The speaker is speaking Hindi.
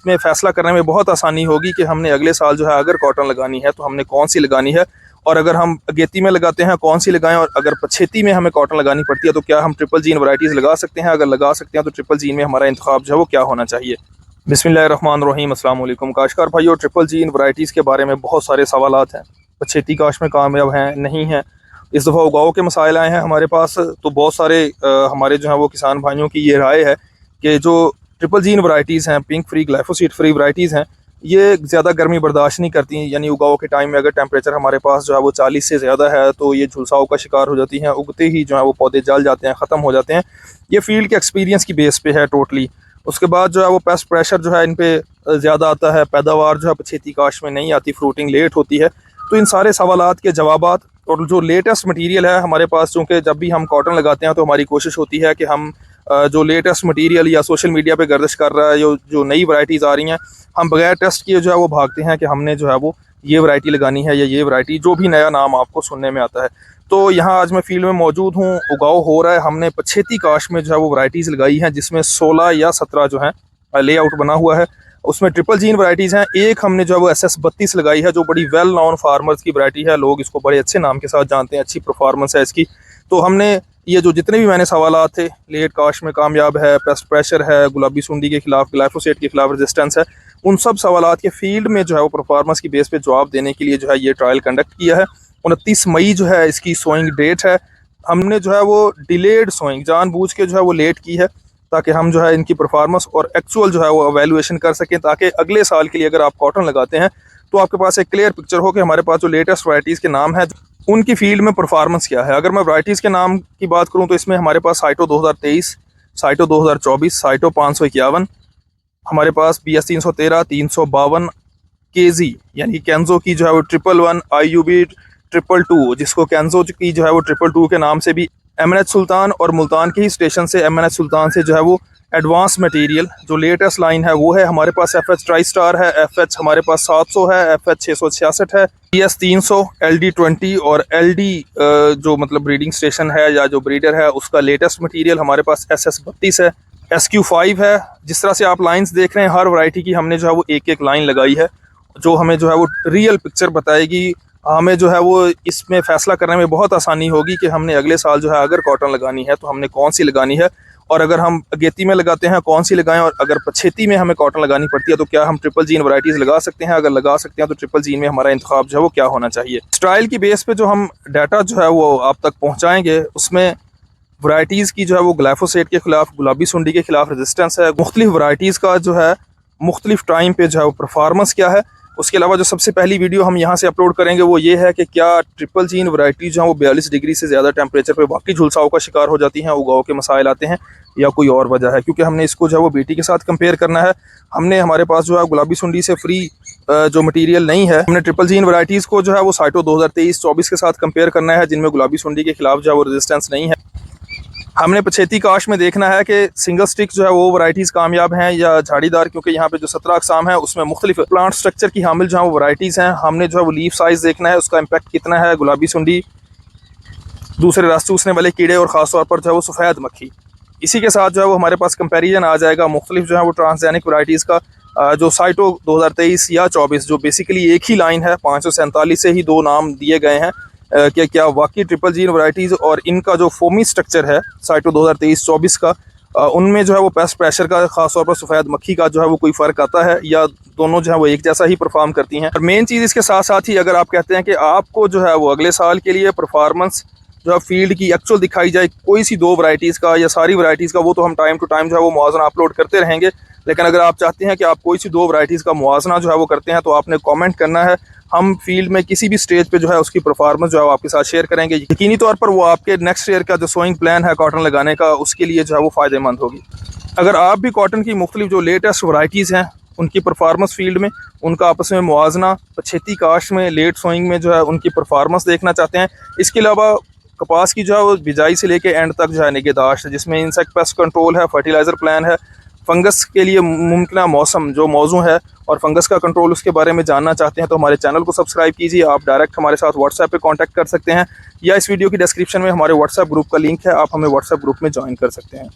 इसमें फ़ैसला करने में बहुत आसानी होगी कि हमने अगले साल जो है अगर कॉटन लगानी है तो हमने कौन सी लगानी है, और अगर हम अगेती में लगाते हैं कौन सी लगाएं, और अगर पछेती में हमें कॉटन लगानी पड़ती है तो क्या हम ट्रिपल जीन वैराइटीज़ लगा सकते हैं। अगर लगा सकते हैं तो ट्रिपल जीन में हमारा इंतखाब जो है वो क्या होना चाहिए। बिस्मिल्लाहिर्रहमानिर्रहीम, अस्सलाम वालेकुम। काश्तकार भाइयों, ट्रिपल जीन वैराइटीज़ के बारे में बहुत सारे सवालात हैं। पछेती काश में कामयाब हैं, नहीं हैं, इस दफ़ा उगाओ के मसाइल आए हैं हमारे पास। तो बहुत सारे हमारे जो है वो किसान भाइयों की ये राय है कि जो ट्रिपल जीन वैराइटीज़ हैं, pink free, glyphosate free varieties हैं, ये ज़्यादा गर्मी बर्दाश्त नहीं करती। यानी उगाओ के टाइम में अगर टेम्परेचर हमारे पास जो है वो 40 से ज़्यादा है तो ये झुलसाव का शिकार हो जाती हैं। उगते ही जो है वो पौधे जल जाते हैं, ख़त्म हो जाते हैं। ये फील्ड के एक्सपीरियंस की बेस पे है टोटली। उसके बाद जो है वो पेस्ट प्रेशर जो है इन पे ज़्यादा आता है, पैदावार जो है पछेती काश में नहीं आती, फ्रूटिंग लेट होती है। तो इन सारे सवालात के जवाबात और जो लेटेस्ट मटेरियल है हमारे पास, चूँकि जब भी हम कॉटन लगाते हैं तो हमारी कोशिश होती है कि हम जो लेटेस्ट मटेरियल या सोशल मीडिया पे गर्दिश कर रहा है, जो नई वैराइटीज़ आ रही हैं, हम बगैर टेस्ट किए जो है वो भागते हैं कि हमने जो है वो ये वैरायटी लगानी है या ये वैरायटी, जो भी नया नाम आपको सुनने में आता है। तो यहाँ आज मैं फील्ड में मौजूद हूँ, उगाव हो रहा है। हमने पछेती काश में जो है वो वैराइटीज़ लगाई हैं, जिसमें 16 या 17 जो हैं लेआउट बना हुआ है। उसमें ट्रिपल जीन वैराइटीज़ हैं। एक हमने जो है वो SS32 लगाई है, जो बड़ी वेल नॉन फार्मर्स की वैरायटी है, लोग इसको बड़े अच्छे नाम के साथ जानते हैं, अच्छी परफॉर्मेंस है इसकी। तो हमने ये जो जितने भी मैंने सवालात थे, लेट काश में कामयाब है, पेस्ट प्रेशर है, गुलाबी सुंडी के खिलाफ, ग्लाइफोसेट के खिलाफ रेजिस्टेंस है, उन सब सवालात के फील्ड में जो है वो परफॉर्मेंस की बेस पे जवाब देने के लिए जो है ये ट्रायल कंडक्ट किया है। 29 मई जो है इसकी सोइंग डेट है। हमने जो है वो डिलेड सोइंग जानबूझ के जो है वो लेट की है, ताकि हम जो है इनकी परफॉर्मेंस और एक्चुअल जो है वो एवेल्युएशन कर सकें, ताकि अगले साल के लिए अगर आप कॉटन लगाते हैं तो आपके पास एक क्लियर पिक्चर हो कि हमारे पास जो लेटेस्ट वैराइटीज़ के नाम है उनकी फील्ड में परफॉर्मेंस क्या है। अगर मैं वैराइटीज़ के नाम की बात करूं तो इसमें हमारे पास साइटो 2023, साइटो 2024, साइटो 551, हमारे पास BS 313, 352 KZ यानी कैंजो की जो है वो 111, IUB 222, जिसको कैंजो की जो है वो 222 के नाम से भी, MNH सुल्तान और मुल्तान के ही स्टेशन से MNH सुल्तान से जो है वो एडवांस मटेरियल जो लेटेस्ट लाइन है वो है। हमारे पास FH ट्राई स्टार है, FH हमारे पास 700 है, FH 666 है, BS 300, LD 20 और LD जो मतलब ब्रीडिंग स्टेशन है या जो ब्रीडर है उसका लेटेस्ट मटेरियल हमारे पास SS 32 है, SQ 5 है। जिस तरह से आप लाइंस देख रहे हैं, हर वैरायटी की हमने जो है वो एक एक लाइन लगाई है, जो हमें जो है वो रियल पिक्चर बताएगी। हमें जो है वो इसमें फ़ैसला करने में बहुत आसानी होगी कि हमने अगले साल जो है अगर कॉटन लगानी है तो हमने कौन सी लगानी है, और अगर हम अगेती में लगाते हैं कौन सी लगाएं, और अगर पछेती में हमें कॉटन लगानी पड़ती है तो क्या हम ट्रिपल जीन वैराइटीज़ लगा सकते हैं। अगर लगा सकते हैं तो ट्रिपल जीन में हमारा इंतखाब जो है वो क्या होना चाहिए। स्टाइल की बेस पे जो हम डाटा जो है वो आप तक पहुँचाएँगे, उसमें वैराइटीज़ की जो है वो ग्लाइफोसेट के खिलाफ, गुलाबी सुंडी के खिलाफ रेजिस्टेंस है, मुख्तलिफ वैराइटीज़ का जो है मुख्तलिफ टाइम पे जो है वो परफॉर्मेंस क्या है। उसके अलावा जो सबसे पहली वीडियो हम यहाँ से अपलोड करेंगे वो ये है कि क्या ट्रिपल जीन वैरायटी जो है वो 42 डिग्री से ज़्यादा टेम्परेचर पे वाकई झुलसाव का शिकार हो जाती हैं, उगाव के मसाइल आते हैं, या कोई और वजह है। क्योंकि हमने इसको जो है वो BT के साथ कंपेयर करना है। हमने हमारे पास जो है गुलाबी सुंडी से फ्री जो मटीरियल नहीं है, हमने ट्रिपल जीन वैराइटीज़ को जो है वो साइटो 2023-24 के साथ कंपेयर करना है, जिनमें गुलाबी सुंडी के खिलाफ जो है वो रेजिस्टेंस नहीं है। हमने पछेती काश में देखना है कि सिंगल स्टिक जो है वो वैराइटीज़ कामयाब हैं या झाड़ीदार, क्योंकि यहाँ पे जो 17 अक़साम है उसमें मुख्तलिफ प्लांट स्ट्रक्चर की हामिल जो है वो वैराइटीज़ हैं। हमने जो है वो लीफ साइज़ देखना है, उसका इम्पैक्ट कितना है, गुलाबी सुंडी, दूसरे रस चूसने वाले कीड़े और ख़ास तौर पर जो है वो सफ़ेद मक्खी। इसी के साथ जो है वो हमारे पास कंपेरिजन आ जाएगा मुख्तलिफ जो है वो ट्रांसजेनिक वैराइटीज़ का, जो साइटो 2023 या 24, जो बेसिकली एक ही लाइन है, 547 से ही दो नाम दिए गए हैं कि क्या वाकई ट्रिपल जीन वैराइटीज़ और इनका जो फोमी स्ट्रक्चर है साइटो 2023-24 का, उनमें जो है वो पेस्ट प्रेशर का, ख़ासतौर पर सफ़ेद मक्खी का जो है वो कोई फ़र्क आता है, या दोनों जो है वो एक जैसा ही परफॉर्म करती हैं। और मेन चीज़ इसके साथ साथ ही, अगर आप कहते हैं कि आपको जो है वो अगले साल के लिए परफॉर्मेंस जो है फील्ड की एक्चुअल दिखाई जाए कोई सी दो वैराइटीज़ का या सारी वैराइटीज़ का, वो तो हम टाइम टू टाइम जो है वो मुआवजा अपलोड करते रहेंगे। लेकिन अगर आप चाहते हैं कि आप कोई सी दो वैराइटीज़ का मुआवजा जो है वो करते हैं, तो आपने कमेंट करना है। हम फील्ड में किसी भी स्टेज पे जो है उसकी परफॉर्मेंस जो है आपके साथ शेयर करेंगे। यकीनी तौर पर वो आपके नेक्स्ट ईयर का जो सोइंग प्लान है कॉटन लगाने का, उसके लिए जो है वो फ़ायदेमंद होगी। अगर आप भी कॉटन की मुख्तलिफ जो लेटेस्ट वैराइटीज़ हैं उनकी परफॉर्मेंस फील्ड में, उनका आपस में मुआवजना, पछेती काश में, लेट सोइंग में जो है उनकी परफॉर्मेंस देखना चाहते हैं, इसके अलावा कपास की जो है वो बिजाई से लेके एंड तक जो है निगहदाश्त, जिसमें इंसेक्ट पेस्ट कंट्रोल है, फर्टिलाइज़र प्लान है, फंगस के लिए मुमकिन मौसम जो मौजू है और फंगस का कंट्रोल, उसके बारे में जानना चाहते हैं तो हमारे चैनल को सब्सक्राइब कीजिए। आप डायरेक्ट हमारे साथ व्हाट्सएप पे कांटेक्ट कर सकते हैं, या इस वीडियो की डिस्क्रिप्शन में हमारे व्हाट्सएप ग्रुप का लिंक है, आप हमें व्हाट्सएप ग्रुप में ज्वाइन कर सकते हैं।